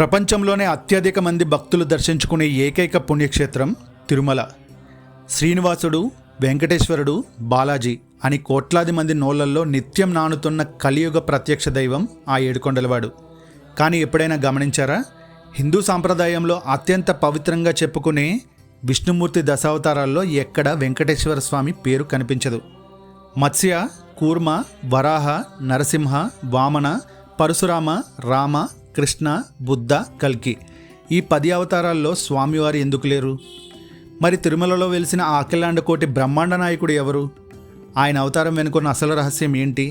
ప్రపంచంలోనే అత్యధిక మంది భక్తులు దర్శించుకునే ఏకైక పుణ్యక్షేత్రం తిరుమల. శ్రీనివాసుడు, వెంకటేశ్వరుడు, బాలాజీ అని కోట్లాది మంది నోళ్లల్లో నిత్యం నానుతున్న కలియుగ ప్రత్యక్ష దైవం ఆ ఏడుకొండలవాడు. కానీ ఎప్పుడైనా గమనించారా? హిందూ సాంప్రదాయంలో అత్యంత పవిత్రంగా చెప్పుకునే విష్ణుమూర్తి దశావతారాల్లో ఎక్కడ వెంకటేశ్వర స్వామి పేరు కనిపించదు. మత్స్య, కూర్మ, వరాహ, నరసింహ, వామన, పరశురామ, రామ, కృష్ణ, బుద్ధ, కల్కి ఈ 10 అవతారాల్లో స్వామివారు ఎందుకు లేరు? మరి తిరుమలలో వెలిసిన ఆ అఖిలాండ కోటి బ్రహ్మాండ నాయకుడు ఎవరు? ఆయన అవతారం వెనుకున్న అసలు రహస్యం ఏంటి?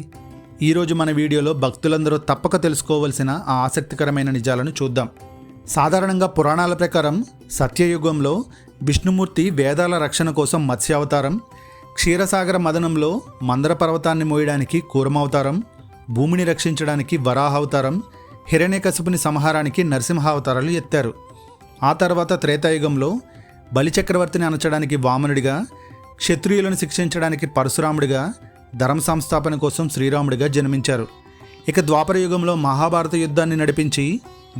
ఈరోజు మన వీడియోలో భక్తులందరూ తప్పక తెలుసుకోవలసిన ఆ ఆసక్తికరమైన నిజాలను చూద్దాం. సాధారణంగా పురాణాల ప్రకారం సత్యయుగంలో విష్ణుమూర్తి వేదాల రక్షణ కోసం మత్స్యావతారం, క్షీరసాగర మదనంలో మందర పర్వతాన్ని మోయడానికి కూర్మావతారం, భూమిని రక్షించడానికి వరాహావతారం, హిరణ్యకశిపుని సంహారానికి నరసింహావతారాలు ఎత్తారు. ఆ తర్వాత త్రేతాయుగంలో బలిచక్రవర్తిని అణచడానికి వామనుడిగా, క్షత్రియులను శిక్షించడానికి పరశురాముడిగా, ధర్మ సంస్థాపన కోసం శ్రీరాముడిగా జన్మించారు. ఇక ద్వాపర యుగంలో మహాభారత యుద్ధాన్ని నడిపించి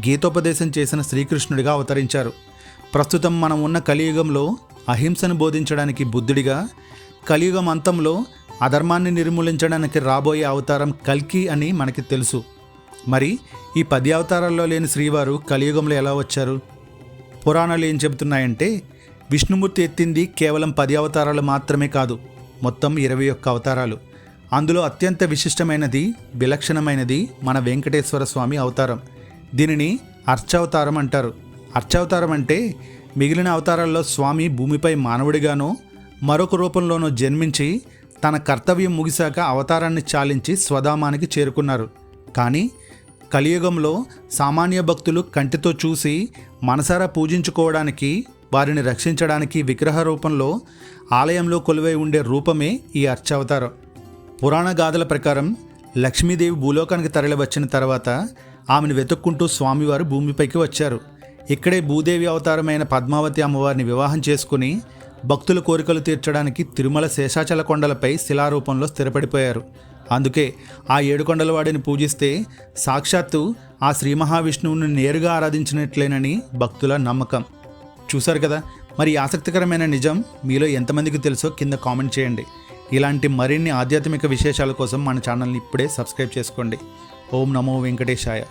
గీతోపదేశం చేసిన శ్రీకృష్ణుడిగా అవతరించారు. ప్రస్తుతం మనం ఉన్న కలియుగంలో అహింసను బోధించడానికి బుద్ధుడిగా, కలియుగం అంతంలో అధర్మాన్ని నిర్మూలించడానికి రాబోయే అవతారం కల్కి అని మనకి తెలుసు. మరి ఈ 10 అవతారాల్లో లేని శ్రీవారు కలియుగంలో ఎలా వచ్చారు? పురాణాలు ఏం చెబుతున్నాయంటే విష్ణుమూర్తి ఎత్తింది కేవలం 10 అవతారాలు మాత్రమే కాదు, మొత్తం 21 అవతారాలు. అందులో అత్యంత విశిష్టమైనది, విలక్షణమైనది మన వెంకటేశ్వర స్వామి అవతారం. దీనిని అర్చావతారం అంటారు. అర్చావతారం అంటే మిగిలిన అవతారాల్లో స్వామి భూమిపై మానవుడిగానో మరొక రూపంలోనో జన్మించి తన కర్తవ్యం ముగిశాక అవతారాన్ని చాలించి స్వధామానికి చేరుకున్నారు. కానీ కలియుగంలో సామాన్య భక్తులు కంటితో చూసి మనసారా పూజించుకోవడానికి, వారిని రక్షించడానికి విగ్రహ రూపంలో ఆలయంలో కొలువై ఉండే రూపమే ఈ అర్చావతారం. పురాణ గాథల ప్రకారం లక్ష్మీదేవి భూలోకానికి తరలి వచ్చిన తర్వాత ఆమెను వెతుక్కుంటూ స్వామివారు భూమిపైకి వచ్చారు. ఇక్కడే భూదేవి అవతారమైన పద్మావతి అమ్మవారిని వివాహం చేసుకుని భక్తుల కోరికలు తీర్చడానికి తిరుమల శేషాచల కొండలపై శిలారూపంలో స్థిరపడిపోయారు. అందుకే ఆ ఏడుకొండలవాడిని పూజిస్తే సాక్షాత్తు ఆ శ్రీ మహావిష్ణువుని నేరుగా ఆరాధించినట్లేనని భక్తుల నమ్మకం. చూశారు కదా, మరి ఆసక్తికరమైన నిజం మీలో ఎంతమందికి తెలుసో కింద కామెంట్ చేయండి. ఇలాంటి మరిన్ని ఆధ్యాత్మిక విశేషాల కోసం మన ఛానల్ని ఇప్పుడే సబ్స్క్రైబ్ చేసుకోండి. ఓం నమో వెంకటేశాయ.